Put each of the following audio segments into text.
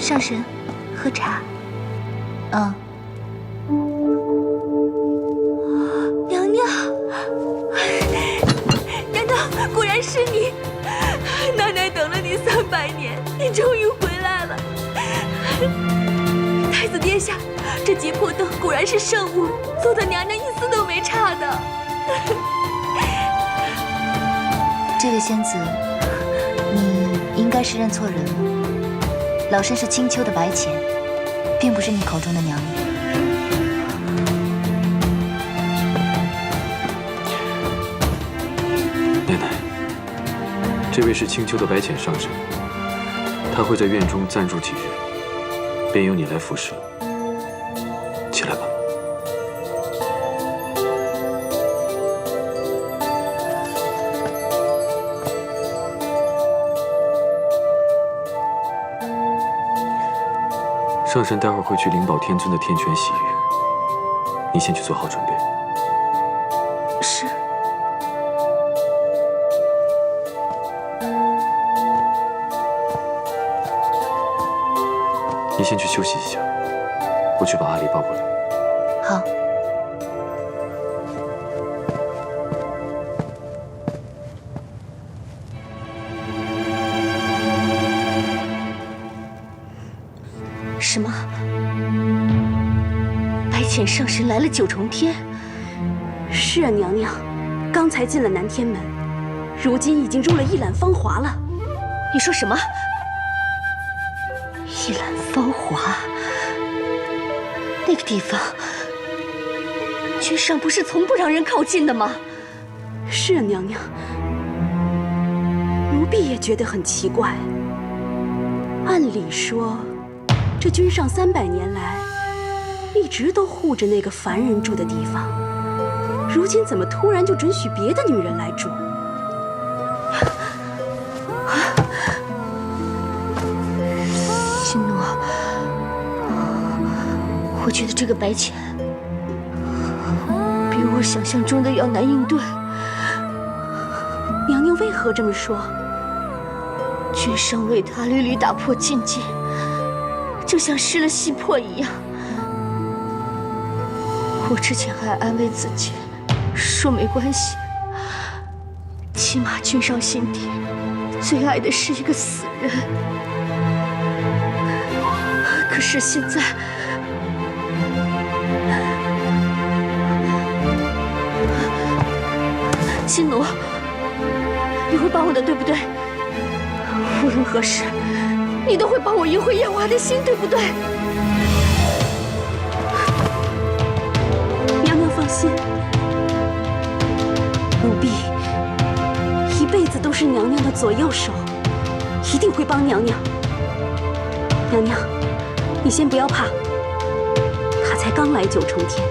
上神，喝茶。嗯。娘娘，娘娘，果然是你！奶奶等了你300年，你终于回来了。太子殿下，这结魄灯果然是圣物，做的娘娘一丝都没差的。这位仙子，你应该是认错人了。老身是青丘的白浅，并不是你口中的娘娘。奶奶，这位是青丘的白浅上神，他会在院中暂住几日，便由你来服侍了。起来吧。上神待会儿会去灵宝天尊的天泉洗浴，你先去做好准备。是。你先去休息一下，我去把阿离抱过来。好。什么？白浅上神来了九重天？是啊，娘娘，刚才进了南天门，如今已经入了一览芳华了。你说什么？一览芳华？那个地方，君上不是从不让人靠近的吗？是啊，娘娘。奴婢也觉得很奇怪。按理说，这君上300年来一直都护着那个凡人住的地方，如今怎么突然就准许别的女人来住？心诺，我觉得这个白浅比我想象中的要难应对。娘娘为何这么说？君上为他屡屡打破禁忌，就像失了气魄一样。我之前还安慰自己，说没关系，起码君上心底最爱的是一个死人。可是现在，心奴，你会帮我的，对不对？无论何时，你都会帮我赢回夜华的心，对不对？娘娘放心，奴婢一辈子都是娘娘的左右手，一定会帮娘娘。娘娘，你先不要怕，他才刚来9重天，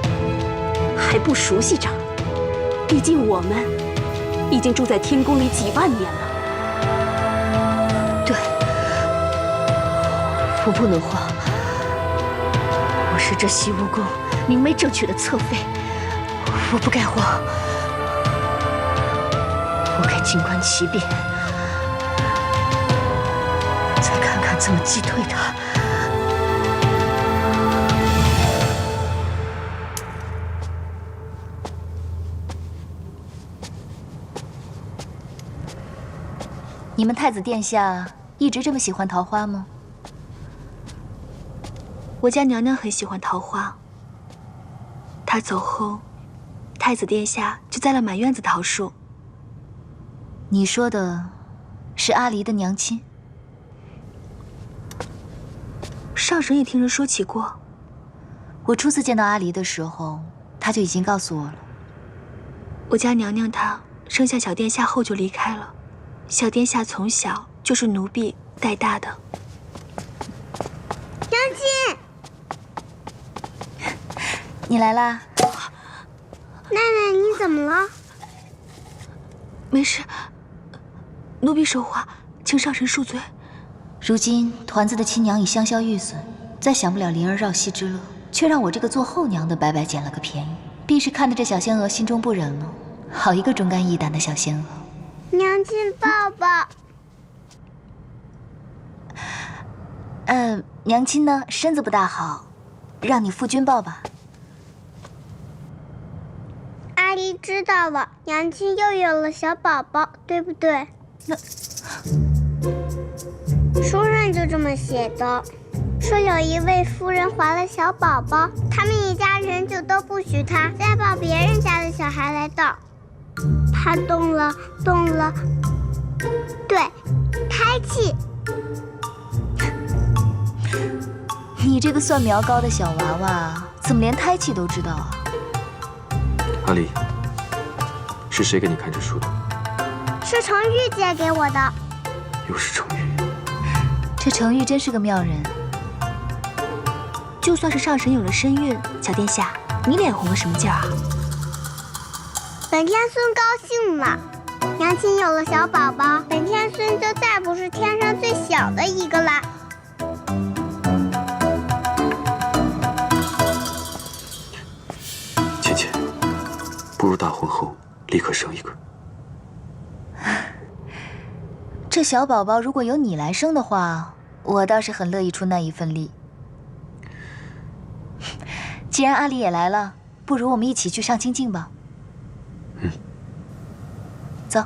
还不熟悉这儿。毕竟我们已经住在天宫里几万年了。对，我不能慌。我是这西梧宫明媒正娶的侧妃，我不该慌，我该静观其变，再看看怎么击退他。你们太子殿下一直这么喜欢桃花吗？我家娘娘很喜欢桃花，她走后，太子殿下就栽了满院子桃树。你说的是阿离的娘亲？上神也听人说起过。我初次见到阿离的时候，他就已经告诉我了。我家娘娘她生下小殿下后就离开了，小殿下从小就是奴婢带大的。娘亲，你来啦。奶奶，你怎么了？没事，奴婢说话，请上神恕罪。如今团子的亲娘已香消玉损，再享不了灵儿绕膝之乐，却让我这个做后娘的白白捡了个便宜，必是看得这小仙娥心中不忍了。好一个忠肝义胆的小仙娥！娘亲抱抱。娘亲呢，身子不大好，让你夫君抱吧。阿离知道了，娘亲又有了小宝宝，对不对？书上就这么写的，说有一位夫人怀了小宝宝，他们一家人就都不许她再抱别人家的小孩来抱。她动了，对，胎气。你这个算苗高的小娃娃，怎么连胎气都知道啊？阿离，是谁给你看这书的？是程昱借给我的。又是程昱。这程昱真是个妙人。就算是上神有了身孕，小殿下，你脸红个什么劲儿啊？本天孙高兴了，娘亲有了小宝宝，本天孙就再不是天上最小的一个啦。倩倩，不如大婚后立刻生一个。这小宝宝如果由你来生的话，我倒是很乐意出那一份力。既然阿离也来了，不如我们一起去上清境吧。走。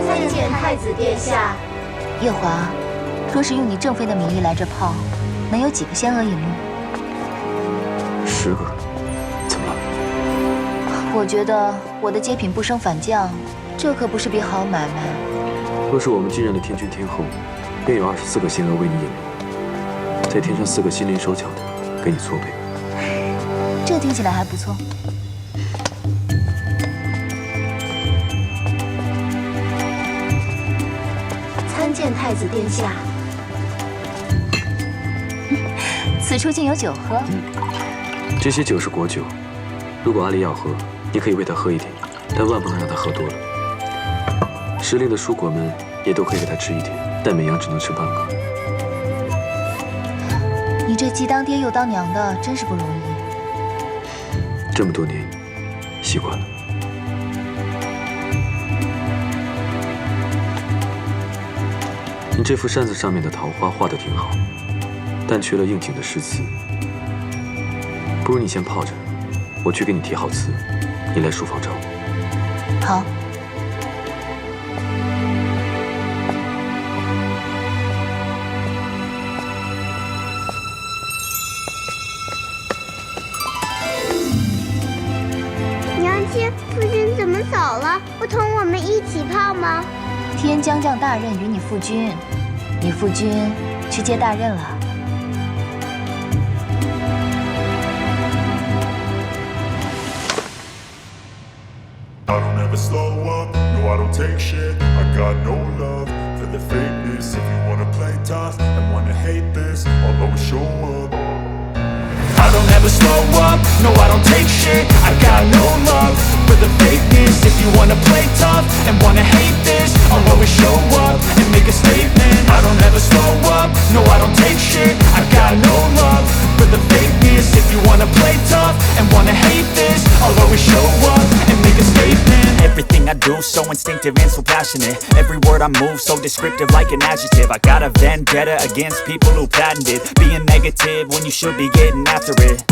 参见太子殿下。夜华，若是用你正妃的名义来这泡，能有几个仙娥引路？10个，怎么了？我觉得我的接品不升反降，这可不是笔好买卖。若是我们继任了天君天后，便有24个仙娥为你引路，再添上4个心灵手巧的，给你搓背。这听起来还不错。参见太子殿下。此处竟有酒喝。这些酒是国酒，如果阿离要喝，你可以喂他喝一点，但万不能让他喝多了。时令的蔬果们也都可以给他吃一点，但每样只能吃半个。你这既当爹又当娘的，真是不容易。这么多年，习惯了。你这幅扇子上面的桃花画得挺好，但缺了应景的诗词。不如你先泡着，我去给你提好词，你来书房找我。好。娘亲，夫君怎么走了？不同我们一起泡吗？天将降大任于你父君，你父君去接大任了。I don't ever slow up, no I don't take shit. I got no love for the fakeness. If you wanna play tough and wanna hate this, I'll always show up. I don't ever slow up, no I don't take shit. I got no love for the fakeness. If you wanna play tough and wanna hate this, I'll always show up and make a statement. I don't ever slow up, no I don't take shit. I got no love for the fakeness. If you wanna play tough and wanna hate this, I'll always show up and make a statement. Everything I do so instinctive and so passionate. Every word I move so descriptive like an adjective. I got a vendetta against people who patented being negative when you should be getting after it.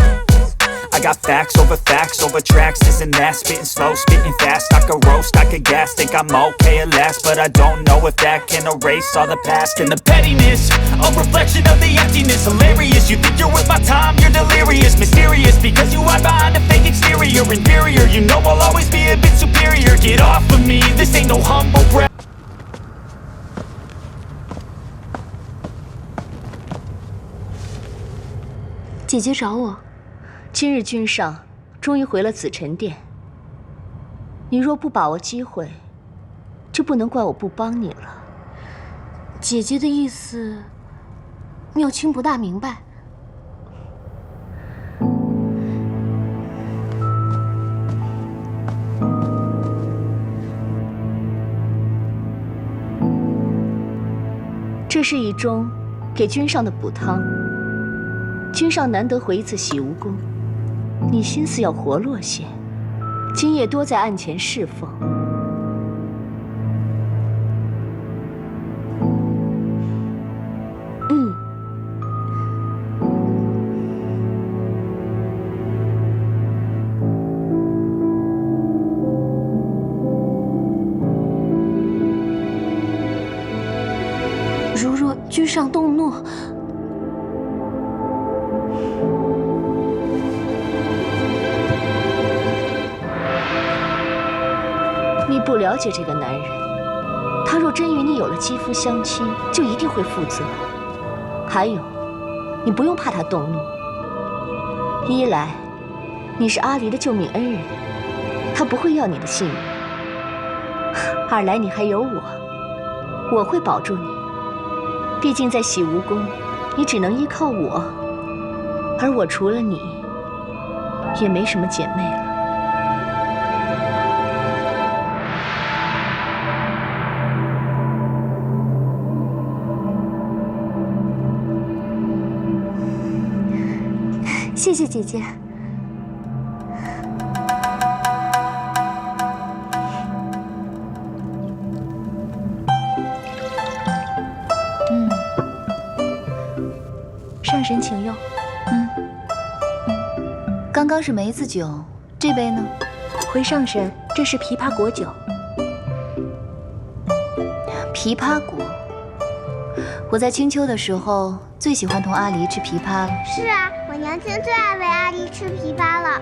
I got facts over tracks, this and that. Spitting slow, spitting fast. I could roast, I could gas. Think I'm okay at last, but I don't know if that can erase all the past. And the pettiness, a reflection of the emptiness. Hilarious, you think you're worth my time, you're delirious. Mysterious, because you hide behind a fake exterior. Inferior, you know I'll always be a bit superior. Get off of me, this ain't no humble brag. 姐姐找我。今日君上终于回了紫宸殿，你若不把握机会，就不能怪我不帮你了。姐姐的意思，妙卿不大明白。这是一宗给君上的补汤。君上难得回一次洗蜈宫，你心思要活络些，今夜多在案前侍奉。如若君上动怒，你不了解这个男人，他若真与你有了肌肤相亲，就一定会负责。还有，你不用怕他动怒。一来，你是阿离的救命恩人，他不会要你的性命；二来，你还有我会保住你。毕竟在洗蜈宫，你只能依靠我，而我除了你，也没什么姐妹了。谢谢姐姐。上神请用。刚刚是梅子酒，这杯呢？回上神，这是枇杷果酒。枇杷果，我在青丘的时候最喜欢同阿离吃枇杷了。是啊，我娘亲最爱喂阿离吃枇杷了。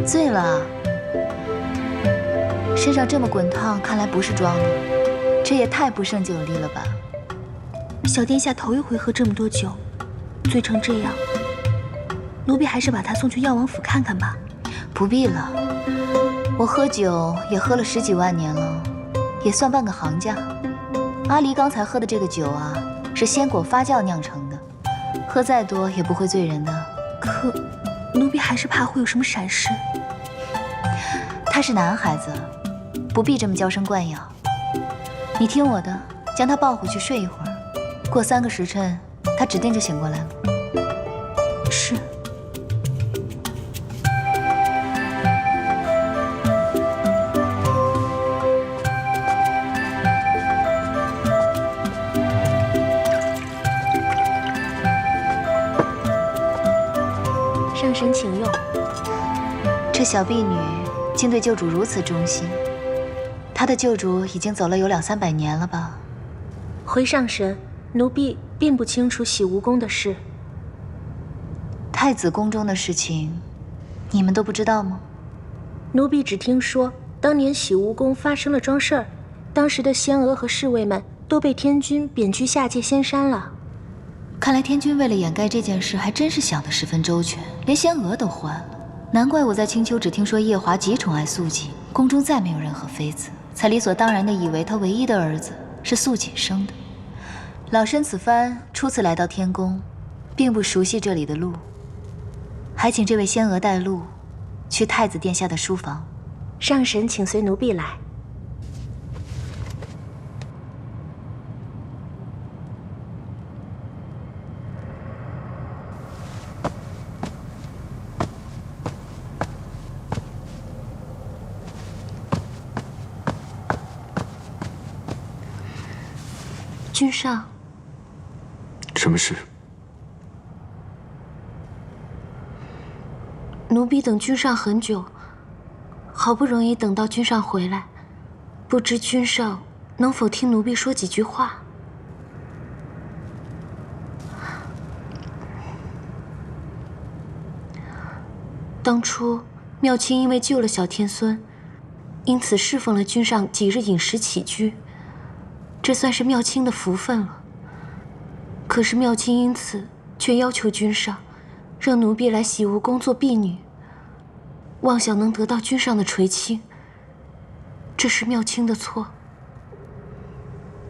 醉了啊？身上这么滚烫，看来不是装的，这也太不胜酒力了吧？小殿下头一回喝这么多酒，醉成这样，奴婢还是把他送去药王府看看吧。不必了，我喝酒也喝了10几万年了，也算半个行家。阿离刚才喝的这个酒啊，是鲜果发酵酿成的，喝再多也不会醉人的。可，奴婢还是怕会有什么闪失。他是男孩子，不必这么娇生惯养。你听我的，将他抱回去睡一会儿，过3个时辰，他指定就醒过来了。是。上神请用。这小婢女竟对救主如此忠心，她的救主已经走了有200、300年了吧？回上神，奴婢并不清楚洗蜈宫的事。太子宫中的事情，你们都不知道吗？奴婢只听说，当年洗蜈宫发生了桩事儿，当时的仙娥和侍卫们都被天君贬居下界仙山了。看来天君为了掩盖这件事，还真是想得十分周全，连仙娥都换了。难怪我在青丘只听说夜华极宠爱素锦，宫中再没有任何妃子，才理所当然地以为他唯一的儿子是素锦生的。老身此番初次来到天宫，并不熟悉这里的路，还请这位仙娥带路，去太子殿下的书房。上神请随奴婢来。君上，什么事？奴婢等君上很久，好不容易等到君上回来，不知君上能否听奴婢说几句话？当初妙清因为救了小天孙，因此侍奉了君上几日饮食起居。这算是妙清的福分了。可是妙清因此却要求君上，让奴婢来洗蜈宫做婢女，妄想能得到君上的垂青。这是妙清的错。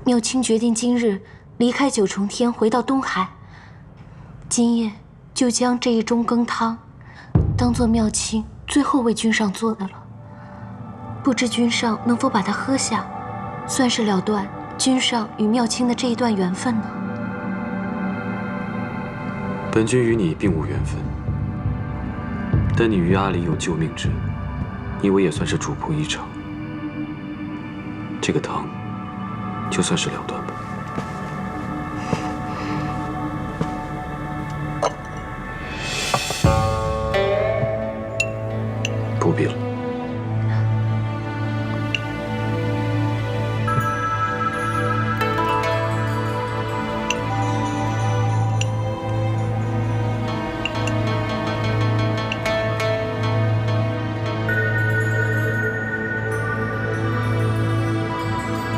妙清决定今日离开九重天，回到东海。今夜就将这一盅羹汤，当做妙清最后为君上做的了。不知君上能否把它喝下，算是了断君上与妙清的这一段缘分呢？本君与你并无缘分，但你与阿离有救命之恩，你我也算是主仆一场。这个汤，就算是了断吧。不必了。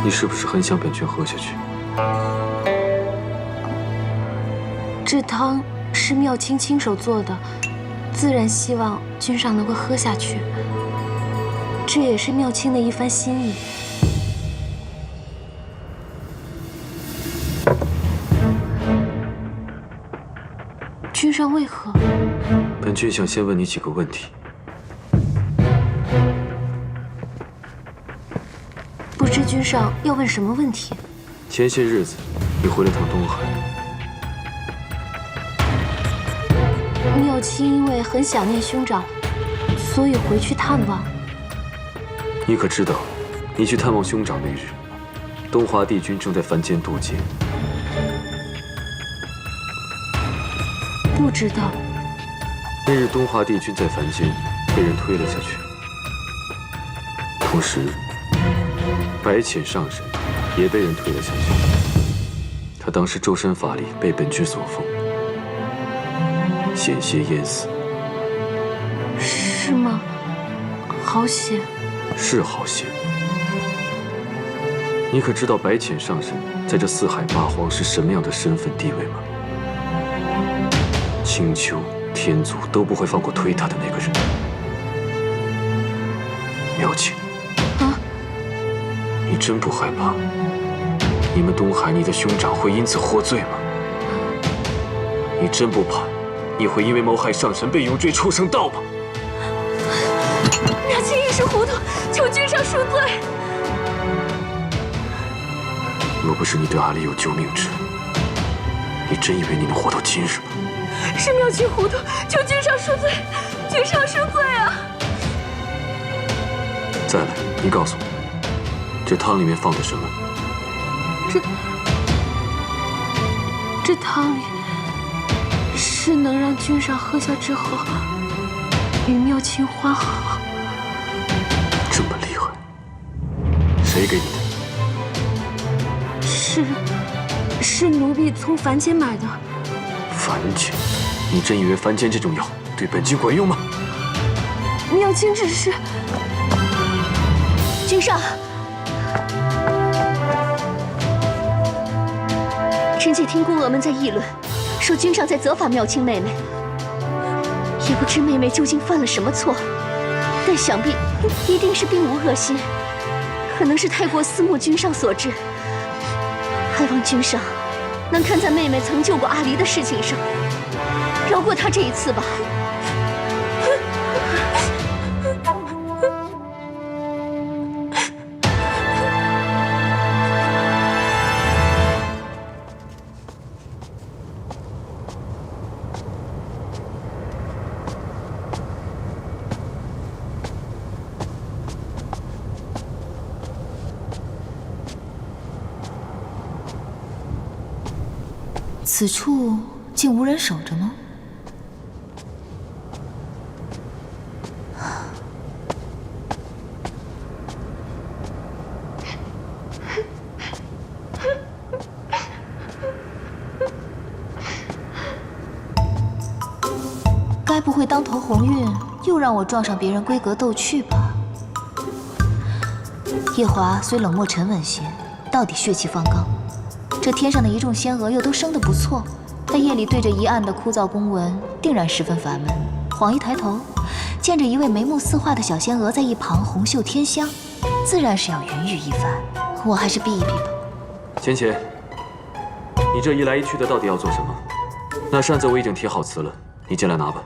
你是不是很想本君喝下去？这汤是妙清亲手做的，自然希望君上能够喝下去。这也是妙清的一番心意。君上为何？本君想先问你几个问题。不知君上要问什么问题？前些日子，你回了趟东海。妙清因为很想念兄长，所以回去探望。你可知道，你去探望兄长那日，东华帝君正在凡间渡劫。不知道。那日东华帝君在凡间被人推了下去，同时白浅上神也被人推了下去。他当时周身法力被本君所封，险些淹死。是吗？好险。是好险。你可知道白浅上神在这四海八荒是什么样的身份地位吗？青丘、天族都不会放过推他的那个人。妙清，你真不害怕你们东海你的兄长会因此获罪吗？你真不怕你会因为谋害上神被永坠畜生道吗？妙清一时糊涂，求君上恕罪。若不是你对阿离有救命之恩，你真以为你能活到今日吗？是妙清糊涂，求君上恕罪，君上恕罪啊！再来，你告诉我，这汤里面放的什么？这汤里是能让君上喝下之后与妙清欢好。这么厉害，谁给你的？是奴婢从凡间买的。凡间？你真以为凡间这种药对本君管用吗？妙清只是……君上，臣妾听宫娥们在议论，说君上在责罚妙清妹妹，也不知妹妹究竟犯了什么错，但想必一定是并无恶心，可能是太过思慕君上所致。还望君上能看在妹妹曾救过阿离的事情上，饶过她这一次吧。此处竟无人守着吗？该不会当头鸿运又让我撞上别人闺阁斗趣吧？夜华虽冷漠沉稳些，到底血气方刚。这天上的一众仙娥又都生得不错，他夜里对着一案的枯燥公文，定然十分烦闷。晃一抬头，见着一位眉目似画的小仙娥在一旁红袖添香，自然是要云雨一番。我还是避一避吧。浅浅，你这一来一去的到底要做什么？那扇子我已经提好词了，你进来拿吧。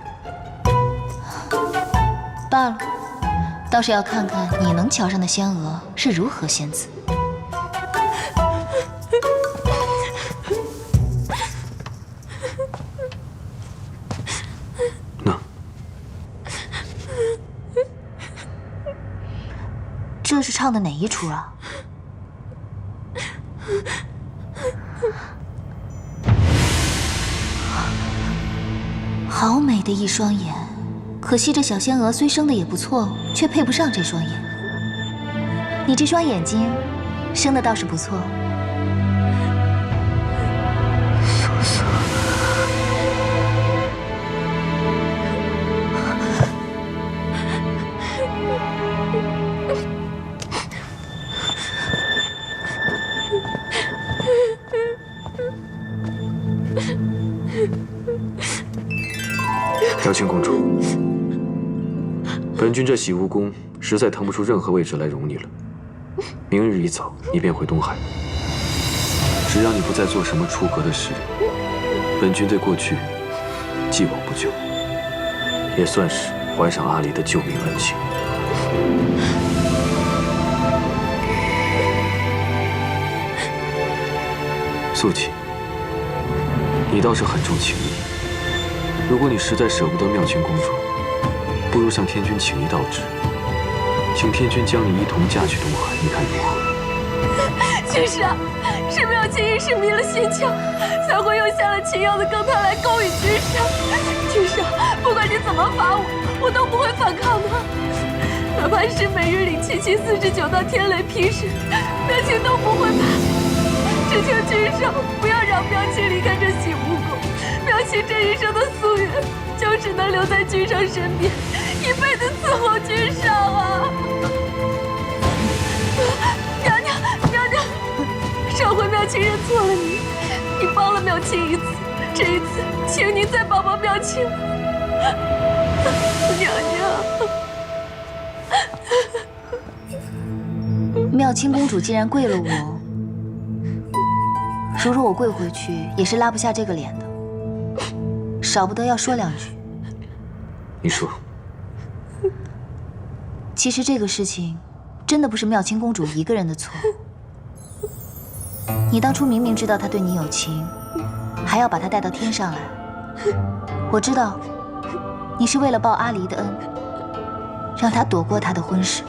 罢了，倒是要看看你能桥上的仙娥是如何仙姿。那这是唱的哪一出啊？好美的一双眼，可惜这小仙娥虽生的也不错，却配不上这双眼。你这双眼睛，生的倒是不错。苏苏，妙清公主，本君这洗巫宫实在腾不出任何位置来容你了。明日一早，你便回东海。只要你不再做什么出格的事，本君对过去既往不咎，也算是还上阿离的救命恩情。素锦，你倒是很重情义。如果你实在舍不得妙清公主，不如向天君请一道旨，请天君将你一同嫁去东海，你看如何？君上，是妙清一时迷了心窍，才会用下了秦瑶的羹汤来勾引君上。君上，不管你怎么罚我，我都不会反抗的。哪怕是每日里7749道天雷劈石，妙清都不会怕。只求君上不要让妙清离开这洗巫宫。妙清这一生的夙愿，就是能留在君上身边，一辈子伺候君上啊！娘娘，娘娘，上回妙清认错了你，你帮了妙清一次，这一次，请您再帮帮妙清。娘娘，妙清公主既然跪了我，如若我跪回去，也是拉不下这个脸的。少不得要说两句。你说。其实这个事情，真的不是妙清公主一个人的错。你当初明明知道她对你有情，还要把她带到天上来。我知道，你是为了报阿离的恩，让她躲过她的婚事，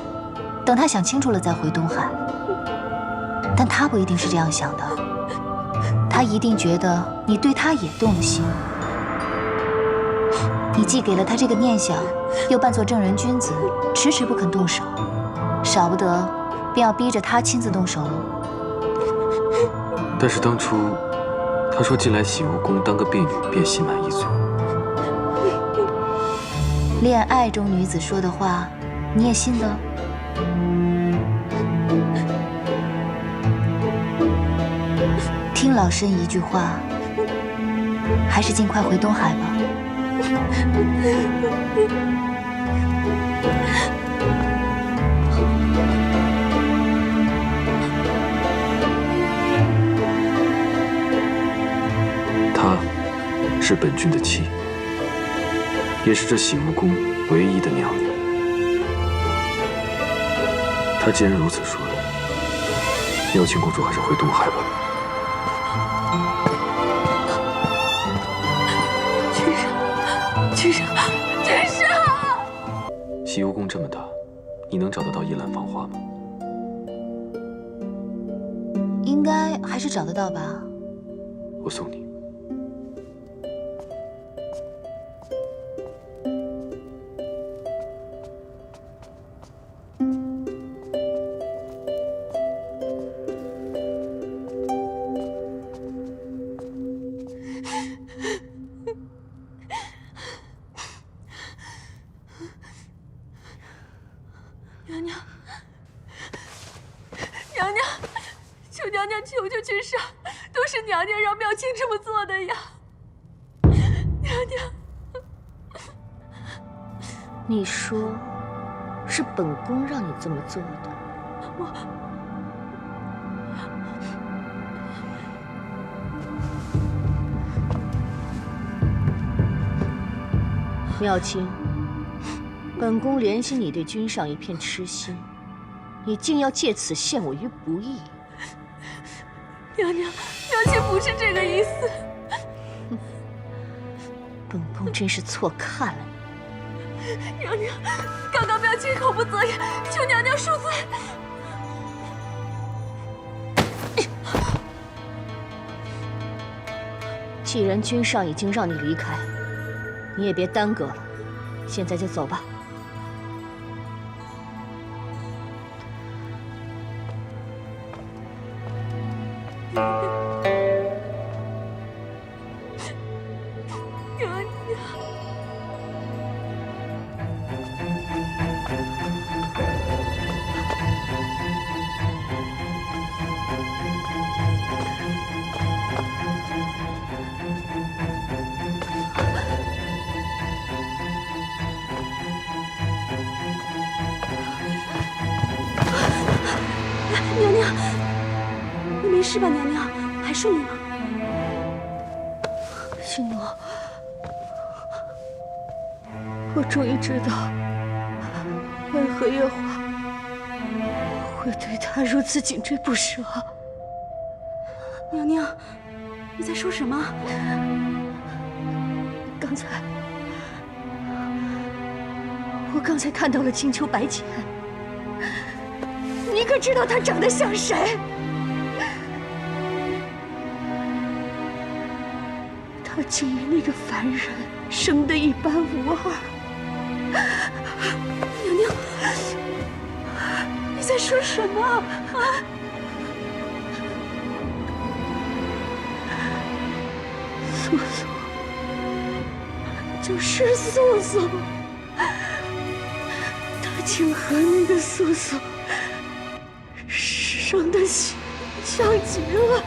等她想清楚了再回东海。但她不一定是这样想的，她一定觉得你对她也动了心。你既给了他这个念想，又扮作正人君子，迟迟不肯动手，少不得便要逼着他亲自动手了。但是当初他说进来洗巫宫当个婢女便心满意足，恋爱中女子说的话，你也信的？听老身一句话，还是尽快回东海吧。她是本君的妻，也是这洗巫宫唯一的娘娘。她既然如此说，妙清公主还是回东海吧。君上，君上！洗巫宫这么大，你能找得到一兰芳花吗？应该还是找得到吧。我送你。娘娘，娘娘，求娘娘求求君上，都是娘娘让妙清这么做的呀！娘娘，你说，是本宫让你这么做的？妙清，本宫怜惜你对君上一片痴心，你竟要借此陷我于不义。娘娘，娘亲不是这个意思。本宫真是错看了你。娘娘，刚刚妙卿口不择言，求娘娘恕罪。既然君上已经让你离开，你也别耽搁了，现在就走吧。娘娘。娘娘，你没事吧？娘娘，还顺利吗？许诺，我终于知道为何月华会对他如此紧追不舍。娘娘，你在说什么？我刚才看到了青丘白浅，你可知道他长得像谁？他竟与那个凡人生得一般无二。娘娘，你在说什么啊？素素，就是素素，他竟和那个素素生得像极了。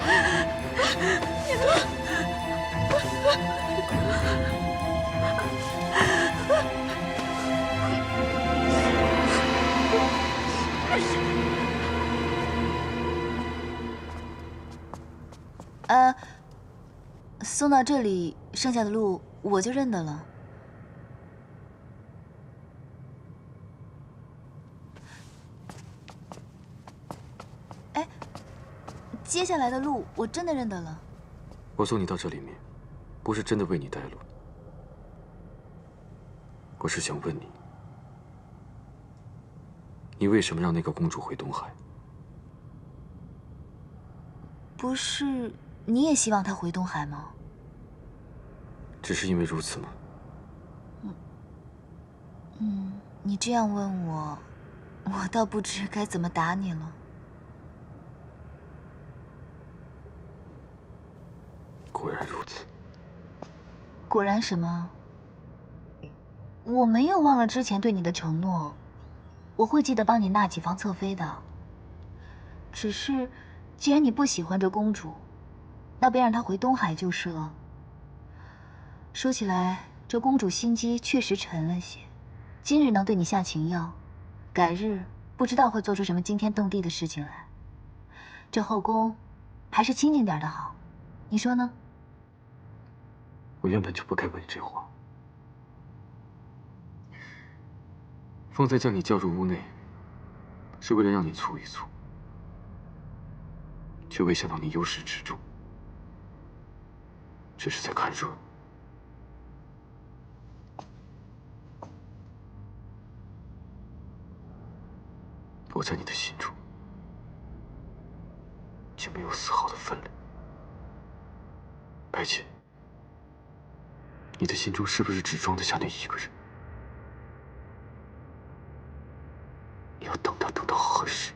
送到这里，剩下的路我就认得了。哎，接下来的路我真的认得了。我送你到这里面，不是真的为你带路，我是想问你，你为什么让那个公主回东海？不是你也希望她回东海吗？只是因为如此吗？你这样问我，我倒不知该怎么答你了。果然如此。果然什么？我没有忘了之前对你的承诺，我会记得帮你纳几方侧妃的。只是，既然你不喜欢这公主，那便让她回东海就是了。说起来，这公主心机确实沉了些，今日能对你下情药，改日不知道会做出什么惊天动地的事情来。这后宫还是清静点的好，你说呢？我原本就不该问你这话。方才将你叫入屋内，是为了让你促一促，却未想到你由始至终只是在看热。我在你的心中，竟没有丝毫的分量。白姐，你的心中是不是只装得下那一个人？你要等他等到何时？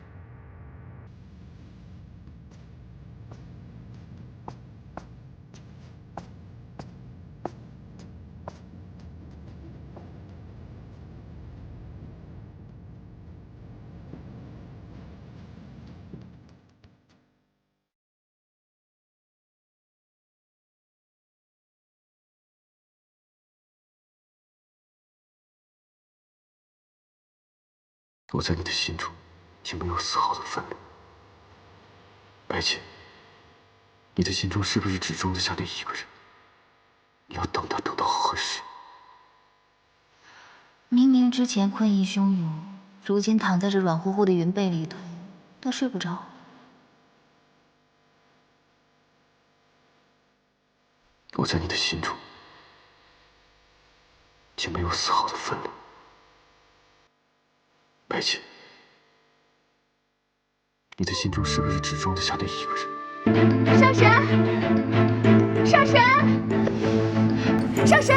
我在你的心中，竟没有丝毫的分量。白姐，你的心中是不是只装得下那一个人？你要等他等到何时？明明之前困意汹涌，如今躺在这软乎乎的云被里头，都睡不着。我在你的心中，竟没有丝毫的分量。白姐，你的心中是不是只装得下那一个人？上神，上神，上神，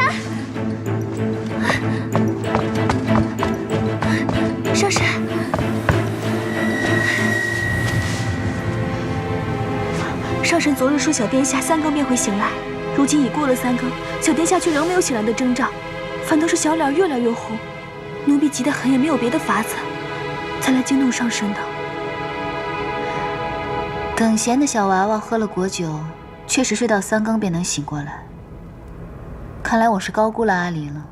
上神！上神昨日说小殿下3更便会醒来，如今已过了3更，小殿下却仍没有醒来的征兆，反倒是小脸越来越红。奴婢急得很，也没有别的法子，才来惊动上神的。耿贤的小娃娃喝了果酒，确实睡到3更便能醒过来。看来我是高估了阿离了。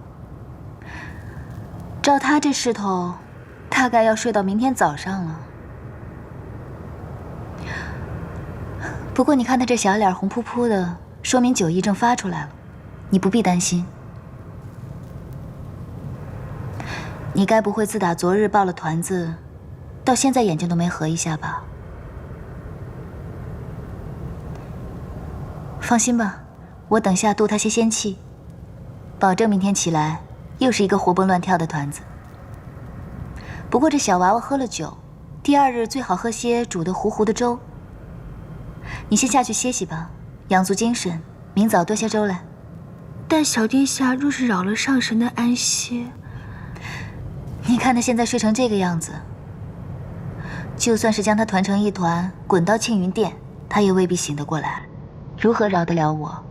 照他这势头，大概要睡到明天早上了。不过你看他这小脸红扑扑的，说明酒意正发出来了，你不必担心。你该不会自打昨日抱了团子，到现在眼睛都没合一下吧？放心吧，我等下渡他些仙气，保证明天起来又是一个活蹦乱跳的团子。不过这小娃娃喝了酒，第2日最好喝些煮得糊糊的粥。你先下去歇息吧，养足精神，明早多些粥来。但小殿下若是扰了上神的安歇，你看他现在睡成这个样子，就算是将他团成一团，滚到庆云殿，他也未必醒得过来，如何饶得了我？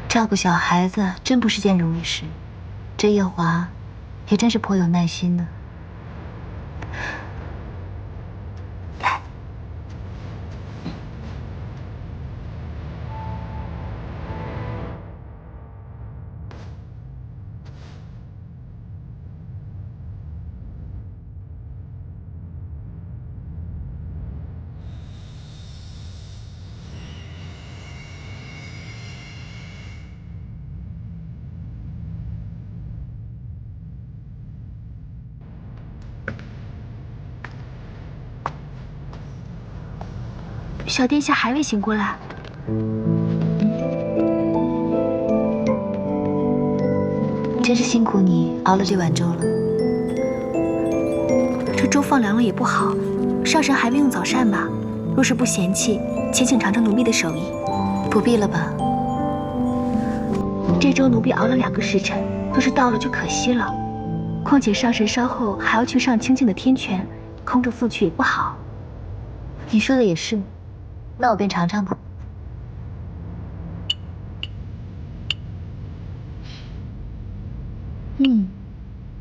照顾小孩子真不是件容易事，这夜华也真是颇有耐心的。来，小殿下还未醒过来。真是辛苦你熬了这碗粥了。这粥放凉了也不好，上神还未用早膳吧？若是不嫌弃，且请尝尝奴婢的手艺。不必了吧？这粥奴婢熬了2个时辰，若是倒了就可惜了。况且上神稍后还要去上清静的天泉，空着送去也不好。你说的也是，那我便尝尝吧。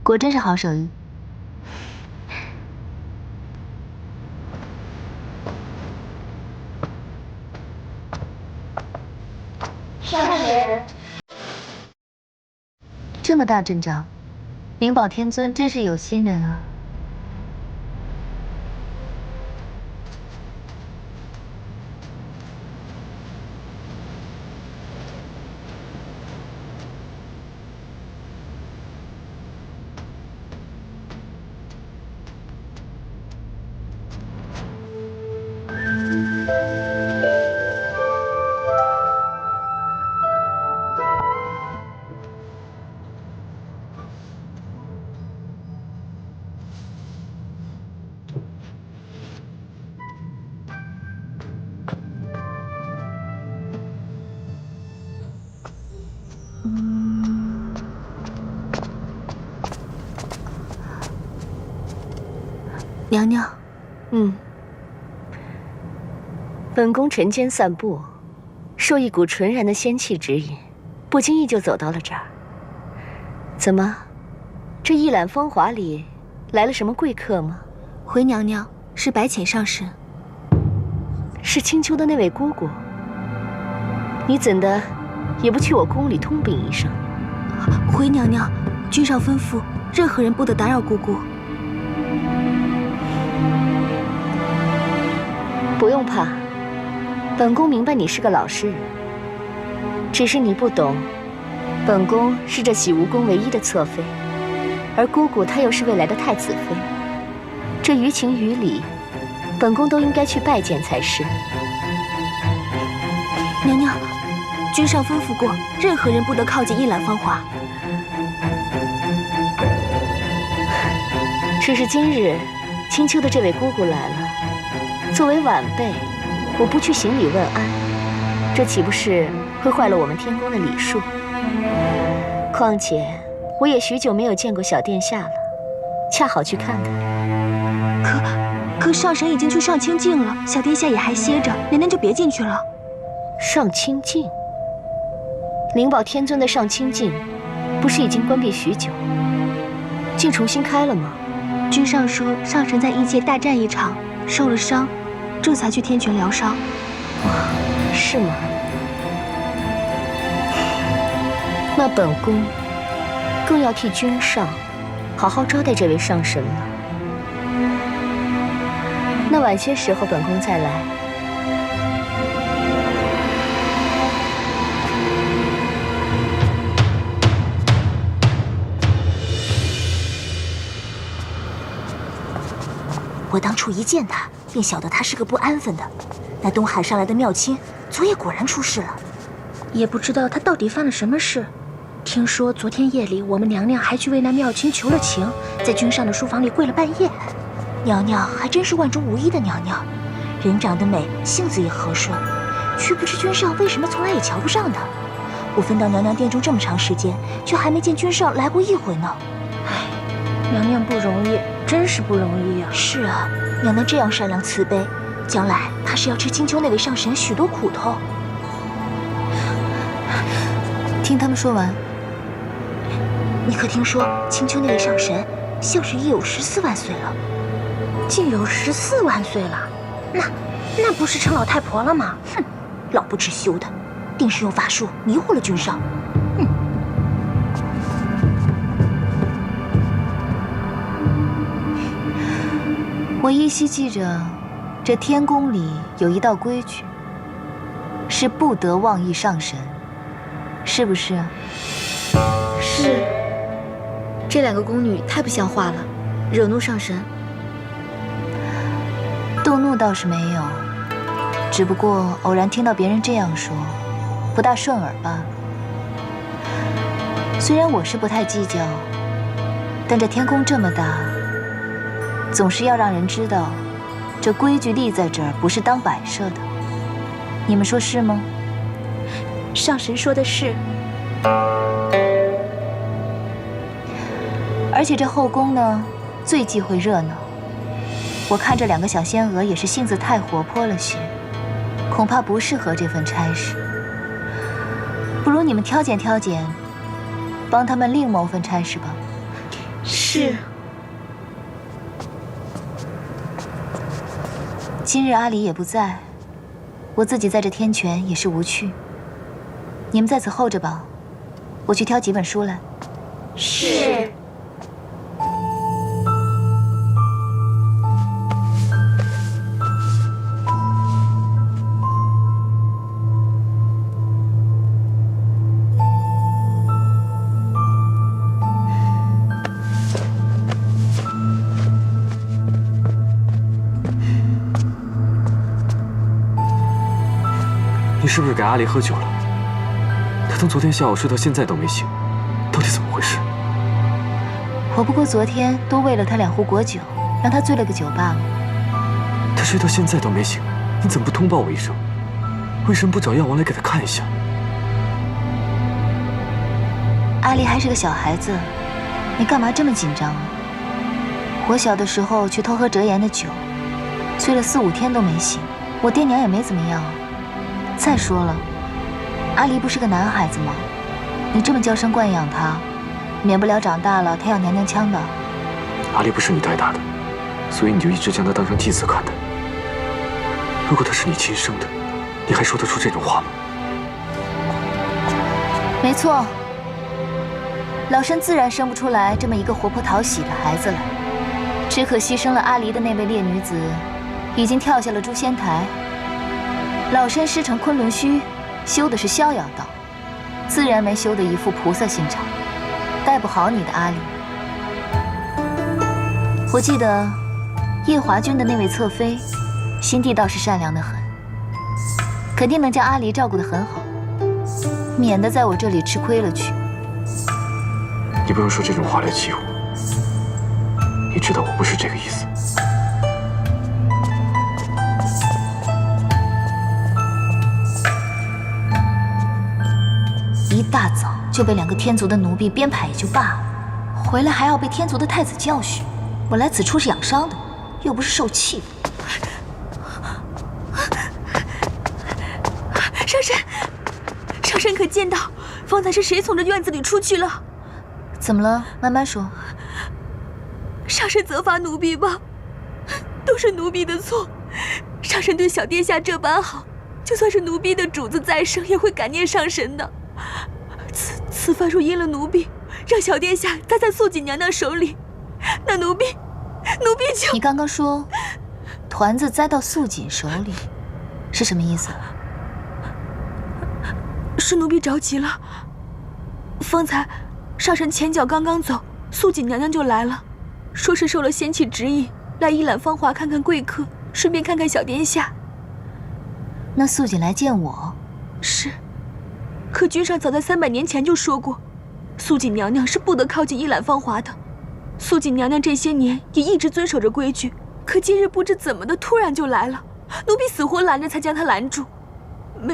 果真是好手艺。上人，这么大阵仗，灵宝天尊真是有心人啊。娘娘，本宫晨间散步，受一股纯然的仙气指引，不经意就走到了这儿。怎么，这一览风华里来了什么贵客吗？回娘娘，是白浅上神。是青丘的那位姑姑。你怎的也不去我宫里通禀一声？回娘娘，君上吩咐，任何人不得打扰姑姑。不用怕，本宫明白你是个老实人，只是你不懂，本宫是这洗梧宫唯一的侧妃，而姑姑她又是未来的太子妃，这于情于理，本宫都应该去拜见才是。娘娘，君上吩咐过，任何人不得靠近一览芳华。只是今日青丘的这位姑姑来了，作为晚辈，我不去行礼问安，这岂不是会坏了我们天宫的礼数？况且我也许久没有见过小殿下了，恰好去看看。可上神已经去上清境了，小殿下也还歇着，娘娘就别进去了。上清境？灵宝天尊的上清境，不是已经关闭许久，竟重新开了吗？君上说上神在异界大战一场，受了伤，这才去天泉疗伤。是吗？那本宫更要替君上好好招待这位上神了。那晚些时候本宫再来。我当初一见他，便晓得他是个不安分的。那东海上来的妙卿，昨夜果然出事了。也不知道他到底犯了什么事。听说昨天夜里，我们娘娘还去为那妙卿求了情，在君上的书房里跪了半夜。娘娘还真是万中无一的娘娘，人长得美，性子也和顺，却不知君上为什么从来也瞧不上她。我分到娘娘殿中这么长时间，却还没见君上来过一回呢。唉，娘娘不容易，真是不容易啊。是啊，娘娘这样善良慈悲，将来怕是要吃青丘那位上神许多苦头。听他们说完，你可听说青丘那位上神，像是已有14万岁了？竟有14万岁了，那不是成老太婆了吗？哼，老不知羞的，定是用法术迷惑了君上。我依稀记着，这天宫里有一道规矩，是不得妄议上神，是不是？是。这两个宫女太不像话了，惹怒上神。动怒倒是没有，只不过偶然听到别人这样说，不大顺耳罢了。虽然我是不太计较，但这天宫这么大，总是要让人知道，这规矩立在这儿不是当摆设的。你们说是吗？上神说的是。而且这后宫呢，最忌讳热闹。我看这两个小仙娥也是性子太活泼了些，恐怕不适合这份差事。不如你们挑拣挑拣，帮他们另谋份差事吧。是。今日阿离也不在，我自己在这天泉也是无趣。你们在此候着吧，我去挑几本书来。是。你是不是给阿离喝酒了？他从昨天下午睡到现在都没醒，到底怎么回事？我不过昨天多喂了他2壶果酒，让他醉了个酒罢了。他睡到现在都没醒，你怎么不通报我一声？为什么不找药王来给他看一下？阿离还是个小孩子，你干嘛这么紧张啊？我小的时候去偷喝折颜的酒，醉了4、5天都没醒，我爹娘也没怎么样啊。再说了，阿离不是个男孩子吗？你这么娇生惯养他，免不了长大了他要娘娘腔的。阿离不是你带大的，所以你就一直将他当成继子看待。如果他是你亲生的，你还说得出这种话吗？没错，老身自然生不出来这么一个活泼讨喜的孩子来。只可惜生了阿离的那位烈女子，已经跳下了诛仙台。老身师承昆仑虚，修的是逍遥道，自然没修得一副菩萨心肠，带不好你的阿离。我记得夜华君的那位侧妃，心地倒是善良的很，肯定能将阿离照顾得很好，免得在我这里吃亏了去。你不用说这种话来气我，你知道我不是这个意思。一大早就被2个天族的奴婢编排也就罢了，回来还要被天族的太子教训。我来此处是养伤的，又不是受气的。上神可见到，方才是谁从这院子里出去了？怎么了？慢慢说。上神责罚奴婢吧，都是奴婢的错。上神对小殿下这般好，就算是奴婢的主子再生，也会感念上神的。此番若因了奴婢，让小殿下栽在素锦娘娘手里，那奴婢就……你刚刚说团子栽到素锦手里，是什么意思？是奴婢着急了。方才上神前脚刚刚走，素锦娘娘就来了，说是受了仙气指引，来一览芳华看看贵客，顺便看看小殿下。那素锦来见我？是。可君上早在300年前就说过，素锦娘娘是不得靠近一览芳华的。素锦娘娘这些年也一直遵守着规矩，可今日不知怎么的突然就来了，奴婢死活拦着才将她拦住。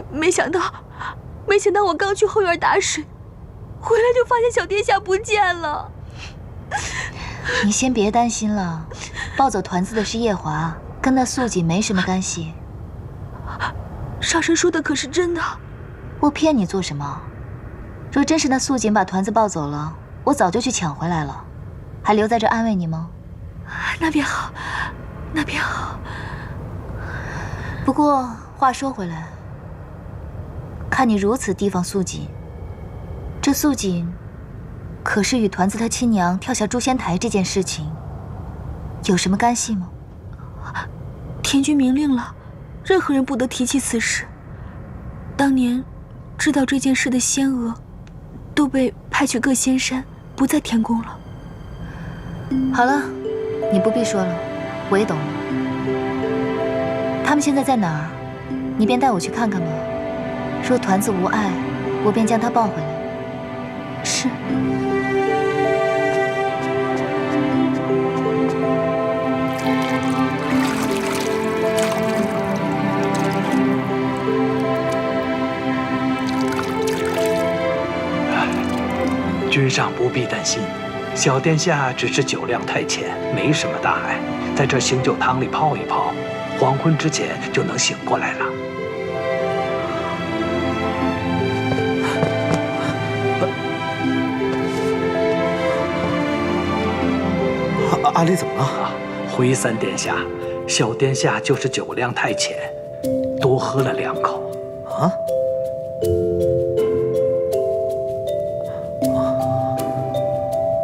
没想到我刚去后院打水，回来就发现小殿下不见了。你先别担心了，抱走团子的是夜华，跟那素锦没什么干系。上神说的可是真的？我骗你做什么？若真是那素锦把团子抱走了，我早就去抢回来了，还留在这安慰你吗？那便好，那便好。不过话说回来，看你如此提防素锦，这素锦可是与团子他亲娘跳下诛仙台这件事情有什么干系吗？天君明令了，任何人不得提起此事。当年知道这件事的仙娥，都被派去各仙山，不在天宫了。好了，你不必说了，我也懂了。他们现在在哪儿？你便带我去看看吧。若团子无碍，我便将他抱回来。是。君上不必担心，小殿下只是酒量太浅，没什么大碍，在这醒酒汤里泡一泡，黄昏之前就能醒过来了。阿离怎么了？回三殿下，小殿下就是酒量太浅，多喝了2口。啊？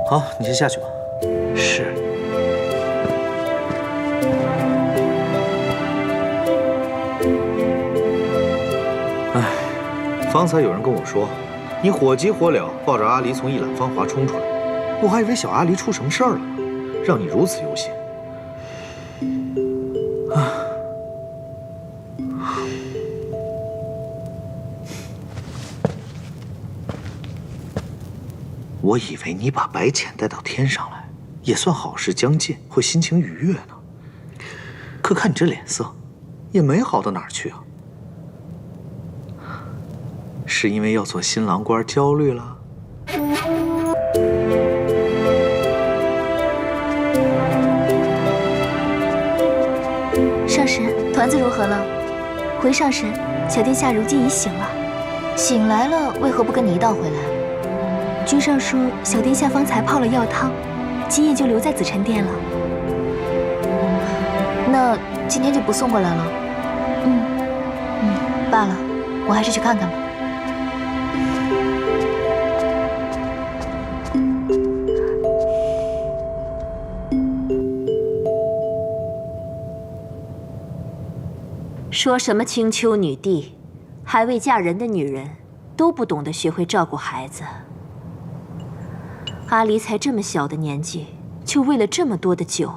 好，你先下去吧。是。哎，方才有人跟我说，你火急火燎抱着阿离从一览芳华冲出来，我还以为小阿离出什么事儿了呢，让你如此忧心。啊。我以为你把白浅带到天上来，也算好事将近，会心情愉悦呢。可看你这脸色，也没好到哪儿去啊。是因为要做新郎官焦虑了？上神，团子如何了？回上神，小殿下如今已醒了。醒来了，为何不跟你一道回来？君上说，小殿下方才泡了药汤，今夜就留在紫宸殿了。那今天就不送过来了？罢了，我还是去看看吧。说什么青丘女帝，还未嫁人的女人都不懂得学会照顾孩子。阿离才这么小的年纪，就为了这么多的酒，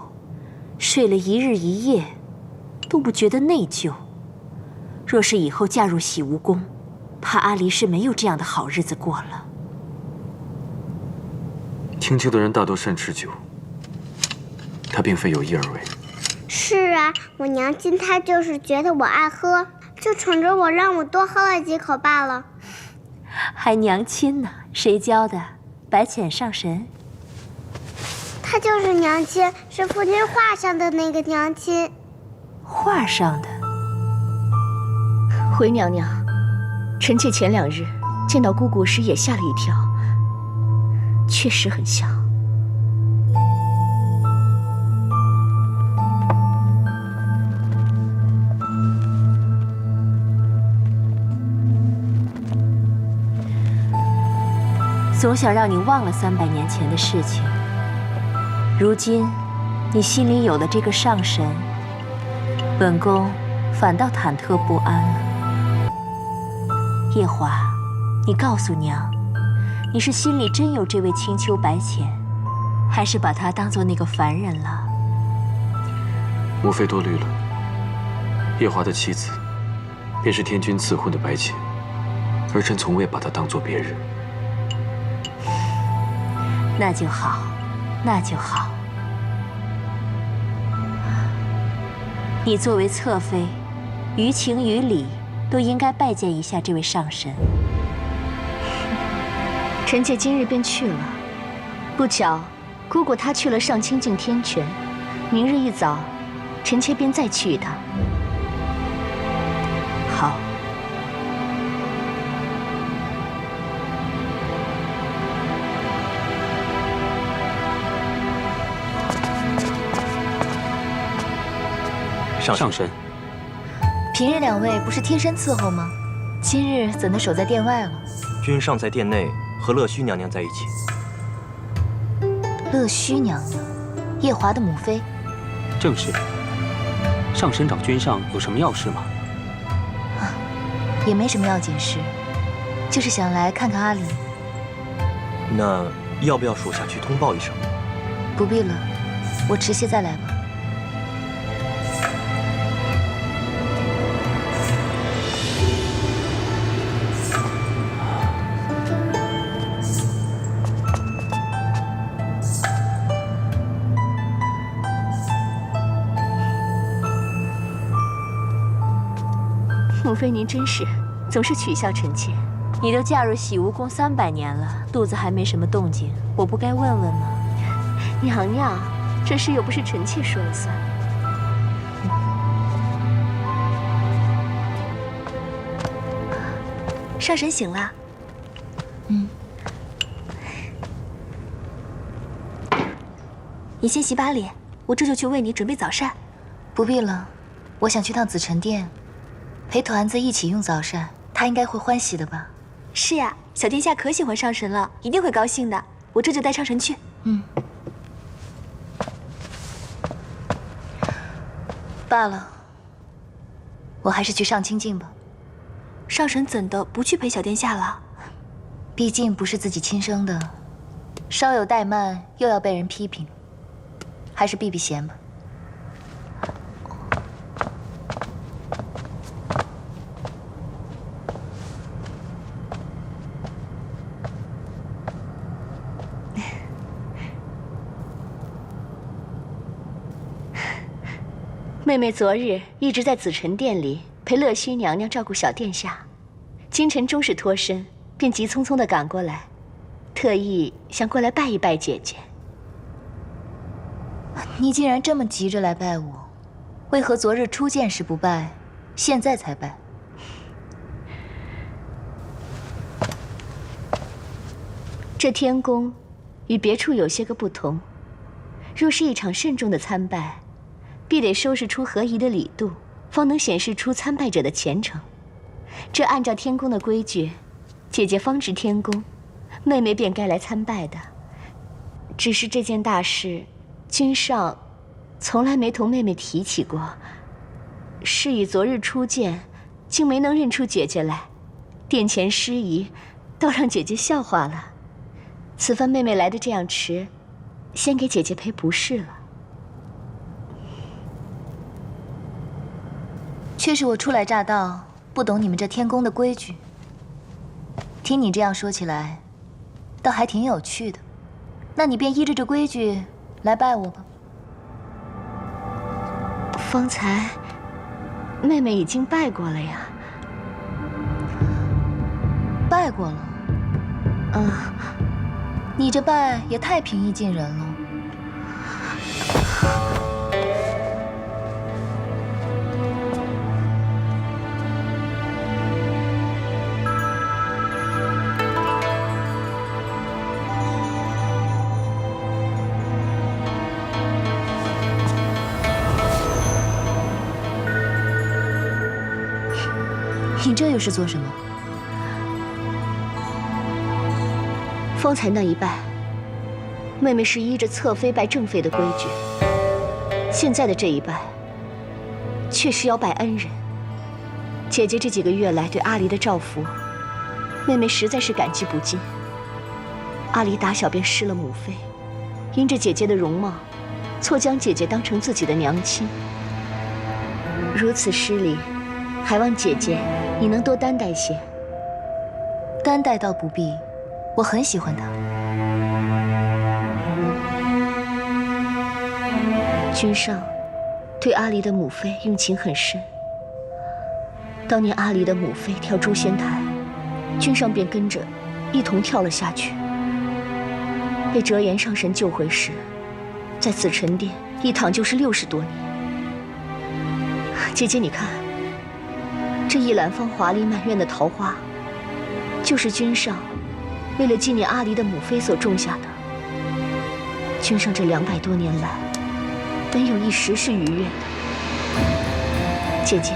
睡了一日一夜，都不觉得内疚。若是以后嫁入洗无宫，怕阿离是没有这样的好日子过了。青丘的人大多善吃酒，他并非有意而为。是啊，我娘亲她就是觉得我爱喝，就宠着我，让我多喝了几口罢了。还娘亲呢？谁教的？白浅上神？她就是娘亲，是父亲画上的那个娘亲。画上的？回娘娘，臣妾前2日见到姑姑时也吓了一跳，确实很像。总想让你忘了300年前的事情，如今你心里有了这个上神，本宫反倒忐忑不安了。夜华，你告诉娘，你是心里真有这位青丘白浅，还是把他当做那个凡人了？母妃多虑了，夜华的妻子便是天君赐婚的白浅，儿臣从未把她当作别人。那就好，那就好。你作为侧妃，于情于理都应该拜见一下这位上神。臣妾今日便去了。不巧，姑姑她去了上清境天泉，明日一早，臣妾便再去一趟。好。上神，平日2位不是贴身伺候吗？今日怎能守在殿外了？君上在殿内和乐须娘娘在一起。乐须娘娘，夜华的母妃。正是。上神找君上有什么要事吗？也没什么要紧事，就是想来看看阿离。那要不要属下去通报一声？不必了，我迟些再来吧。母妃您真是总是取笑臣妾。你都嫁入洗无宫300年了，肚子还没什么动静，我不该问问吗？娘娘，这事又不是臣妾说了算。上神醒了。你先洗把脸，我这就去为你准备早膳。不必了，我想去趟紫宸殿，陪团子一起用早膳，他应该会欢喜的吧？是呀，小殿下可喜欢上神了，一定会高兴的。我这就带上神去。罢了，我还是去上清境吧。上神怎的不去陪小殿下了？毕竟不是自己亲生的，稍有怠慢又要被人批评，还是避避嫌吧。妹妹昨日一直在紫宸殿里陪乐须娘娘照顾小殿下，今晨终是脱身，便急匆匆地赶过来，特意想过来拜一拜姐姐。你既然这么急着来拜我，为何昨日初见时不拜，现在才拜？这天宫与别处有些个不同，若是一场慎重的参拜，必得收拾出合宜的礼度，方能显示出参拜者的虔诚。这按照天宫的规矩，姐姐方值天宫，妹妹便该来参拜的。只是这件大事，君上从来没同妹妹提起过，是以昨日初见，竟没能认出姐姐来，殿前失仪，倒让姐姐笑话了。此番妹妹来的这样迟，先给姐姐赔不是了。却是我初来乍到，不懂你们这天宫的规矩。听你这样说起来，倒还挺有趣的。那你便依着这规矩来拜我吧。方才妹妹已经拜过了呀。拜过了？你这拜也太平易近人了。你这又是做什么？方才那一拜，妹妹是依着侧妃拜正妃的规矩；现在的这一拜，却是要拜恩人。姐姐这几个月来对阿离的照拂，妹妹实在是感激不尽。阿离打小便失了母妃，因着姐姐的容貌，错将姐姐当成自己的娘亲。如此失礼，还望姐姐你能多担待些。担待倒不必，我很喜欢她。君上对阿离的母妃用情很深。当年阿离的母妃跳诛仙台，君上便跟着一同跳了下去。被折颜上神救回时，在紫宸殿一躺就是60多年。姐姐，你看，这一揽芳华丽满院的桃花，就是君上为了纪念阿离的母妃所种下的。君上这200多年来，本有一时是愉悦的。姐姐，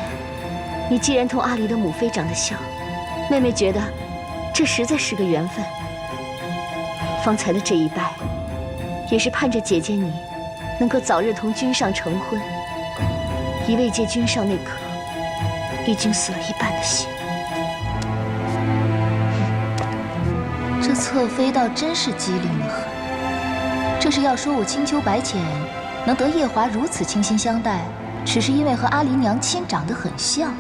你既然同阿离的母妃长得像，妹妹觉得这实在是个缘分。方才的这一拜，也是盼着姐姐你能够早日同君上成婚，以慰藉君上那颗已经死了一半的心。这侧妃倒真是机灵得很。这是要说我青丘白浅能得夜华如此倾心相待，只是因为和阿离娘亲长得很像。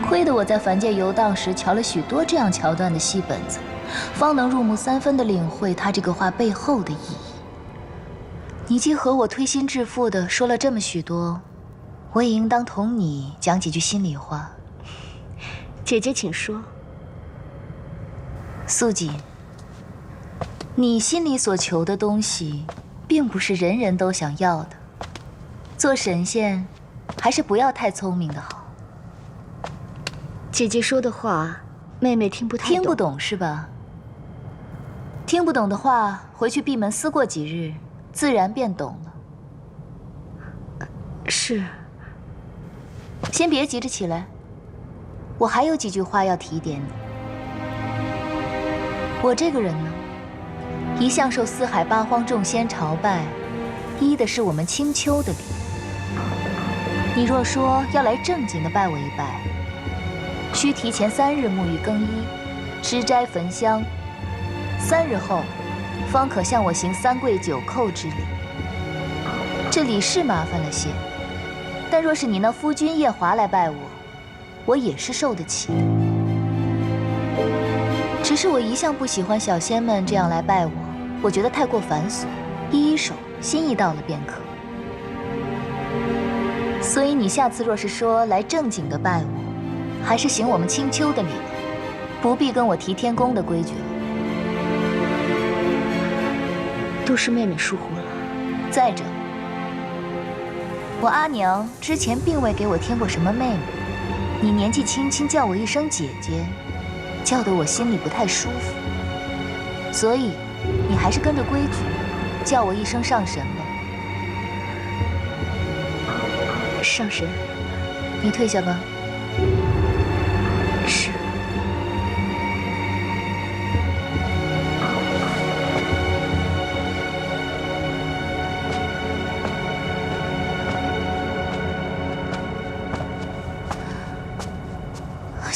亏得我在凡界游荡时瞧了许多这样桥段的戏本子，方能入木3分地领会他这个话背后的意义。你既和我推心置腹地说了这么许多，我也应当同你讲几句心里话。姐姐请说。素锦，你心里所求的东西，并不是人人都想要的。做神仙，还是不要太聪明的好。姐姐说的话，妹妹听不太懂。听不懂是吧？听不懂的话，回去闭门思过几日，自然便懂了。是。先别急着起来，我还有几句话要提点你。我这个人呢，一向受四海八荒众仙朝拜，依的是我们青丘的礼。你若说要来正经的拜我一拜，需提前3日沐浴更衣，吃斋焚香，3日后方可向我行3跪9叩之礼。这礼是麻烦了些，但若是你那夫君夜华来拜我，我也是受得起。只是我一向不喜欢小仙们这样来拜我，我觉得太过繁琐，依手心意到了便可。所以你下次若是说来正经的拜我，还是行我们青丘的礼了，不必跟我提天宫的规矩了。都是妹妹疏忽了。再者，我阿娘之前并未给我添过什么妹妹，你年纪轻轻叫我一声姐姐，叫得我心里不太舒服。所以，你还是跟着规矩，叫我一声上神吧。上神，你退下吧。是。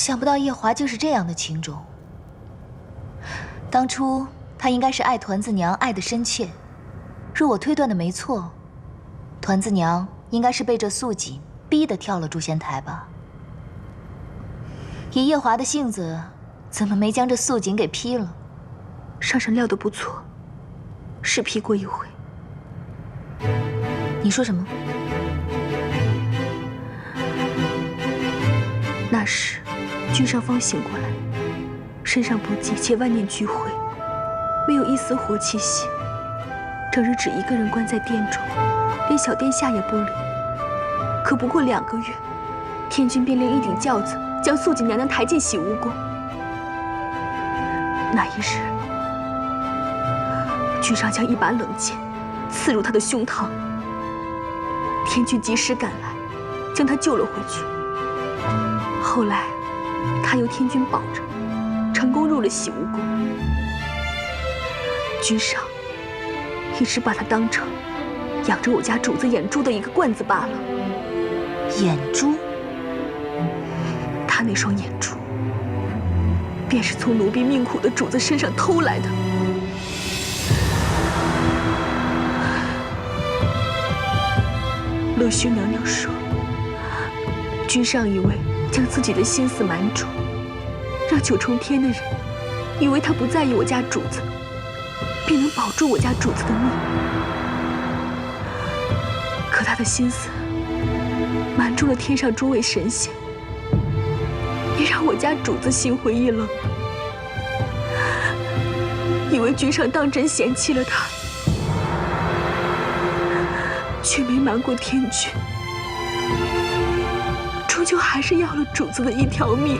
想不到夜华竟是这样的情种。当初他应该是爱团子娘爱得深切，若我推断的没错，团子娘应该是被这素锦逼得跳了诛仙台吧。以夜华的性子，怎么没将这素锦给劈了？上神料得不错，是劈过一回。你说什么？那时，君上方醒过来，身上不济且万念俱灰，没有一丝活气息，整日只一个人关在殿中，连小殿下也不理。可不过2个月，天君便令一顶轿子将素锦娘娘抬进洗梧宫。那一日，君上将一把冷剑刺入她的胸膛，天君及时赶来，将她救了回去。后来，他由天君保着，成功入了洗梧宫。君上一直把他当成养着我家主子眼珠的一个罐子罢了。眼珠？他那双眼珠，便是从奴婢命苦的主子身上偷来的。乐须娘娘说，君上以为将自己的心思瞒住，让9重天的人以为他不在意我家主子，便能保住我家主子的命。可他的心思瞒住了天上诸位神仙，也让我家主子心灰意冷，以为君上当真嫌弃了他，却没瞒过天君，终究还是要了主子的一条命。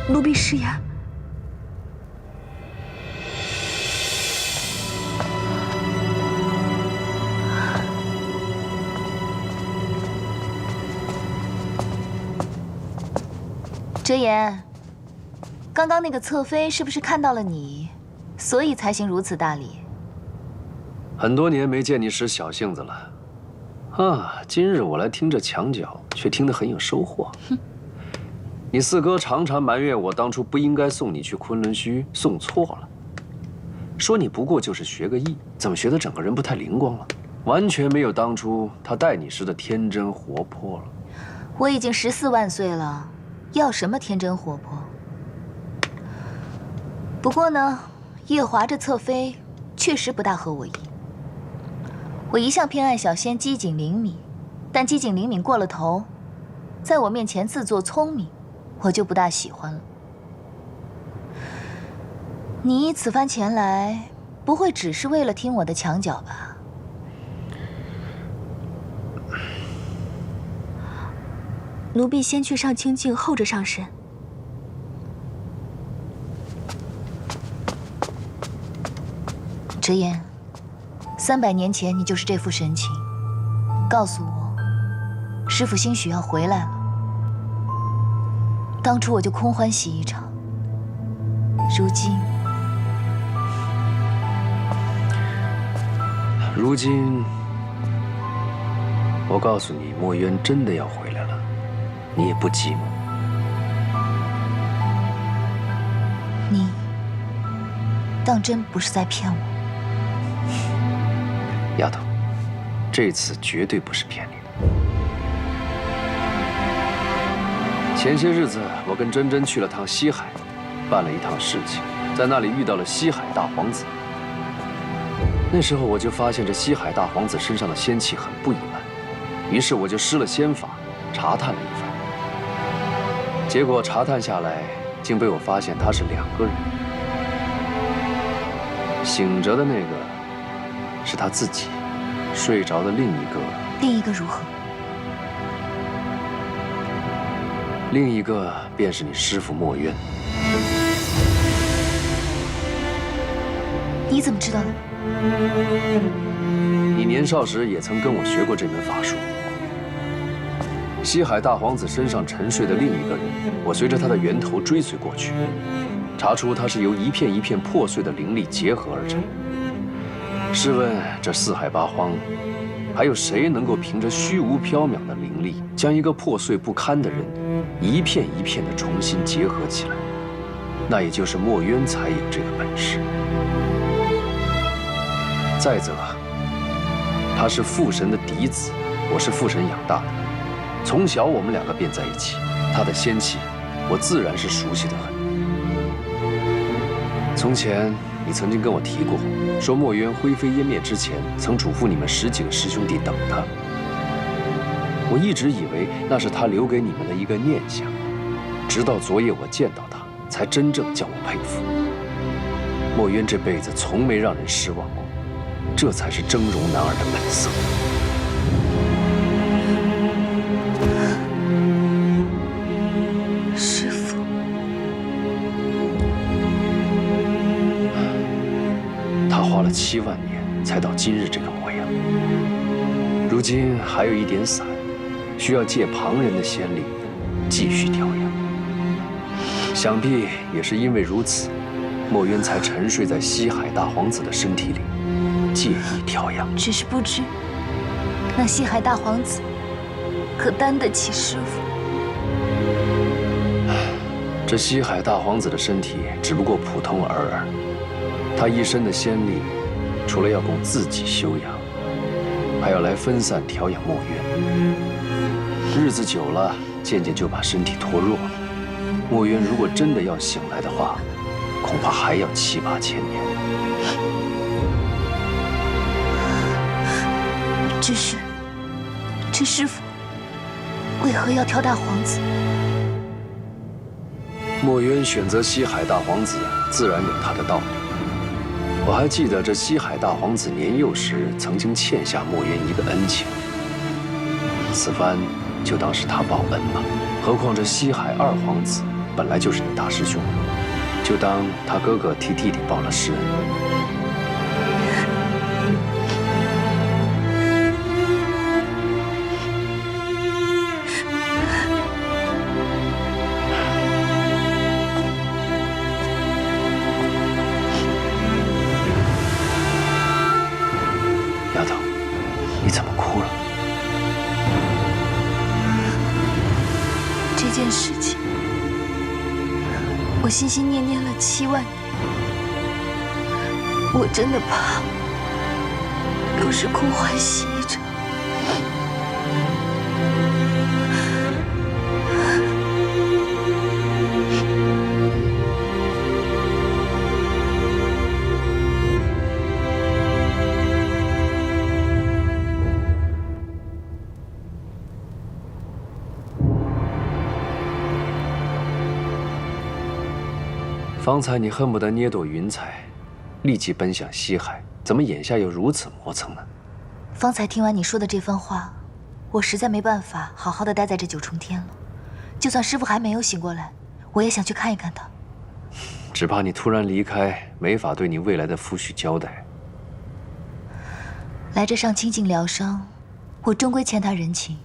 奴婢失言。折颜，刚刚那个侧妃是不是看到了你，所以才行如此大礼？很多年没见你使小性子了，啊！今日我来听这墙角，却听得很有收获。哼，你四哥常常埋怨我当初不应该送你去昆仑虚，送错了，说你不过就是学个艺，怎么学得整个人不太灵光了，完全没有当初他待你时的天真活泼了。我已经14万岁了，要什么天真活泼？不过呢，夜华这侧妃确实不大合我意。我一向偏爱小仙机警灵敏，但机警灵敏过了头，在我面前自作聪明，我就不大喜欢了。你此番前来，不会只是为了听我的墙角吧？奴婢先去上清静，后着上身。折颜，300年前你就是这副神情，告诉我，师父兴许要回来了。当初我就空欢喜一场，如今，我告诉你，墨渊真的要回来了，你也不寂寞。你当真不是在骗我？丫头，这次绝对不是骗你的。前些日子，我跟珍珍去了趟西海，办了一趟事情，在那里遇到了西海大皇子。那时候我就发现这西海大皇子身上的仙气很不一般，于是我就施了仙法，查探了一番。结果查探下来，竟被我发现他是2个人，醒着的那个是他自己，睡着的另一个如何？另一个便是你师父墨渊。你怎么知道的？你年少时也曾跟我学过这门法术。西海大皇子身上沉睡的另一个人，我随着他的源头追随过去，查出他是由一片一片破碎的灵力结合而成。试问这4海8荒，还有谁能够凭着虚无缥缈的灵力，将一个破碎不堪的人一片一片的重新结合起来？那也就是墨渊才有这个本事。再者，他是父神的嫡子，我是父神养大的，从小我们两个便在一起，他的仙气，我自然是熟悉的很。从前你曾经跟我提过，说墨渊灰飞烟灭之前，曾嘱咐你们10几个师兄弟等他。我一直以为那是他留给你们的一个念想，直到昨夜我见到他，才真正叫我佩服。墨渊这辈子从没让人失望过，这才是峥嵘男儿的本色。师父，他花了7万年才到今日这个模样，如今还有一点散，需要借旁人的仙力继续调养。想必也是因为如此，墨渊才沉睡在西海大皇子的身体里，借以调养。只是不知，那西海大皇子可担得起师父？这西海大皇子的身体只不过普通尔尔，他一身的仙力，除了要供自己修养，还要来分散调养墨渊。日子久了，渐渐就把身体拖弱了。墨渊如果真的要醒来的话，恐怕还要7、8千年。只是，这师父为何要挑大皇子？墨渊选择西海大皇子，自然有他的道理。我还记得这西海大皇子年幼时曾经欠下墨渊一个恩情，此番就当是他报恩吧。何况这西海二皇子本来就是你大师兄，就当他哥哥替弟弟报了师恩。丫头，你怎么哭了？这件事情，我心心念念了7万年，我真的怕又是空欢喜一场。方才你恨不得捏朵云彩，立即奔向西海，怎么眼下又如此磨蹭呢？方才听完你说的这番话，我实在没办法好好的待在这9重天了。就算师父还没有醒过来，我也想去看一看他。只怕你突然离开，没法对你未来的夫婿交代。来这上清净疗伤，我终归欠他人情。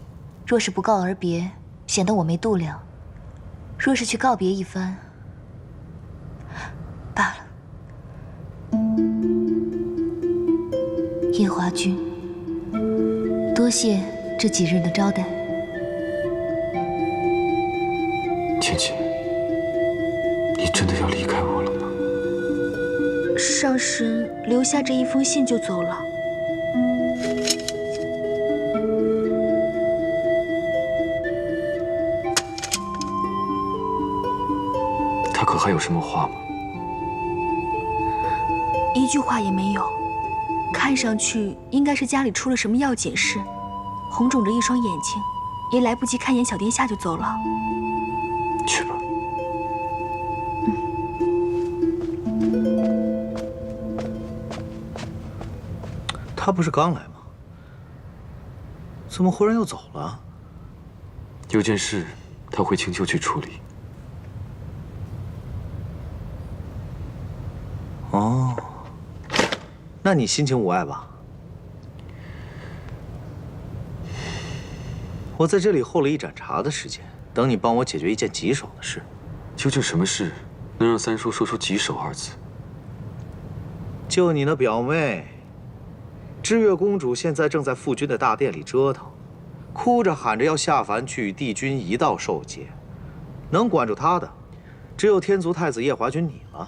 若是不告而别，显得我没度量；若是去告别一番，罢了。夜华君，多谢这几日的招待。芊芊，你真的要离开我了吗？上神留下这一封信就走了。他可还有什么话吗？一句话也没有，看上去应该是家里出了什么要紧事，红肿着一双眼睛，也来不及看眼小殿下就走了。去吧。他不是刚来吗？怎么忽然又走了？有件事他回青丘去处理。哦，那你心情无碍吧？我在这里候了一盏茶的时间，等你帮我解决一件棘手的事。究竟什么事能让三叔说出棘手2字？就你的表妹，知月公主现在正在父君的大殿里折腾，哭着喊着要下凡去与帝君一道受戒。能管住她的，只有天族太子夜华君你了。